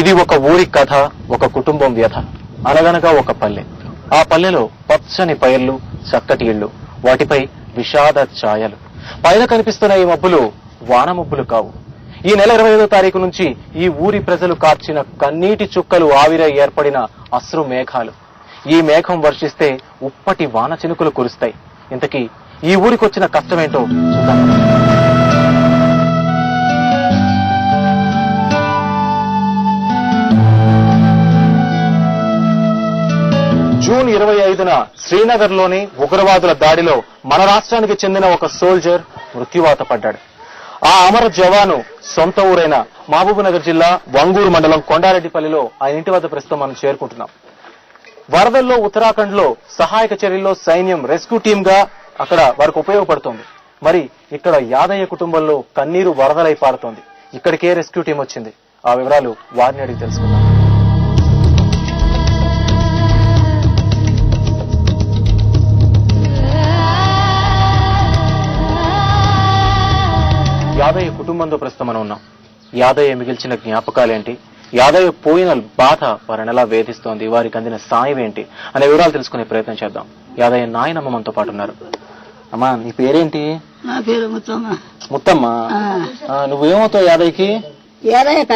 ఇది ఒక ఊరి కథ, ఒక కుటుంబం వ్యథ. అనగనగా ఒక పల్లె. ఆ పల్లెలో పచ్చని పైర్లు, చక్కటి ఇళ్లు, వాటిపై విషాద ఛాయలు. పైన కనిపిస్తున్న ఈ మబ్బులు వాన మబ్బులు కావు. ఈ నెల 25వ తారీఖు నుంచి ఈ ఊరి ప్రజలు కార్చిన కన్నీటి చుక్కలు ఆవిరై ఏర్పడిన అశ్రు మేఘాలు. ఈ మేఘం వర్షిస్తే ఉప్పటి వాన చినుకులు కురుస్తాయి. ఇంతకీ ఈ ఊరికొచ్చిన కష్టమేంటో చూద్దాం. జూన్ 25న శ్రీనగర్ లోని ఉగ్రవాదుల దాడిలో మన రాష్ట్రానికి చెందిన ఒక సోల్జర్ మృత్యువాత పడ్డాడు. ఆ అమర జవాను సొంత ఊరైన మహబూబ్నగర్ జిల్లా వంగూరు మండలం కొండారెడ్డిపల్లిలో ఆయన ఇంటి వద్ద ప్రస్తుతం మనం చేరుకుంటున్నాం. వరదల్లో ఉత్తరాఖండ్ లో సహాయక చర్యల్లో సైన్యం రెస్క్యూ టీమ్ గా అక్కడ వారికి ఉపయోగపడుతోంది. మరి ఇక్కడ యాదయ్య కుటుంబంలో కన్నీరు వరదలై పారుతోంది. ఇక్కడికే రెస్క్యూ టీం వచ్చింది. ఆ వివరాలు వారిని అడిగి తెలుసుకుందాం. యాదయ్య కుటుంబంతో ప్రస్తుతం మనం ఉన్నాం. యాదయ్య మిగిల్చిన జ్ఞాపకాలేంటి, యాదయ్య పోయిన బాధ వారిని ఎలా వేధిస్తోంది, వారికి అందిన సాయం ఏంటి అనే వివరాలు తెలుసుకునే ప్రయత్నం చేద్దాం. యాదయ్య నాయనమ్మ మనతో పాటు ఉన్నారు. అమ్మా, నీ పేరేంటి? నా పేరు ముత్తమ్మ. ముత్తమ్మ. నువ్వేమవుతావు యాదయ్యకి? యాదయ్యకి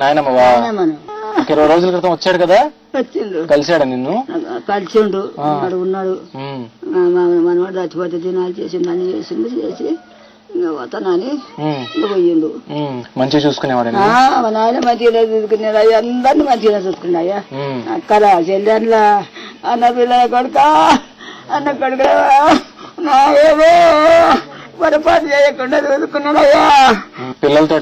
నాయనమ్మవా? 20 రోజుల క్రితం వచ్చాడు కదా, వచ్చిండు. కలిశాడా నిన్ను? కలిసిండు. ఉన్నాడు. మనవాడు చచ్చిపోతే దినాలు చేసిండు, అన్ని చేసి వతనని పోయిండు. మంచిగా చూసుకునేవాడు. మా నాయన మంచిగా చూసుకున్నాడు. అయ్యా అందరినీ మంచిగా చూసుకున్నాయ్యా. అక్కడ చెల్లెండ్ల అన్న పిల్లల కొడుక, అన్న కొడుక నా ఏమో పొరపాటు చేయకుండా చూసుకున్నాడయ్యా. పిల్లలతో